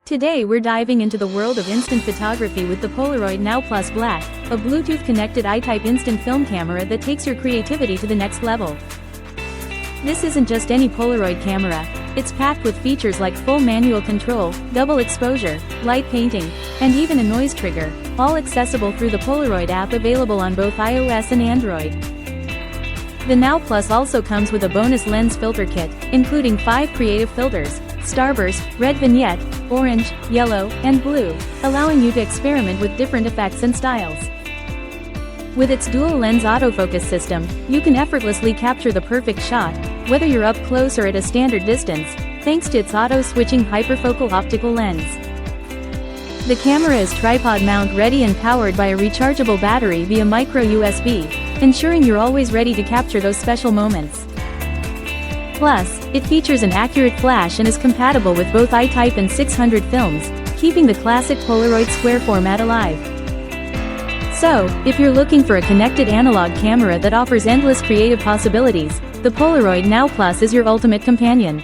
Today we're diving into the world of instant photography with the Polaroid Now Black, a Bluetooth-connected I-type instant film camera that takes your creativity to the next level. This isn't just any Polaroid camera, it's packed with features like full manual control, double exposure, light painting, and even a noise trigger, all accessible through the Polaroid app available on both iOS and Android. The Now Plus also comes with a bonus lens filter kit, including 5 creative filters: Starburst, red, Vignette, orange, yellow, and blue, allowing you to experiment with different effects and styles. With its dual-lens autofocus system, you can effortlessly capture the perfect shot, whether you're up close or at a standard distance, thanks to its auto-switching hyperfocal optical lens. The camera is tripod mount ready and powered by a rechargeable battery via micro USB, ensuring you're always ready to capture those special moments. Plus, it features an accurate flash and is compatible with both I-type and 600 films, keeping the classic Polaroid square format alive. So, if you're looking for a connected analog camera that offers endless creative possibilities, the Polaroid Now Plus is your ultimate companion.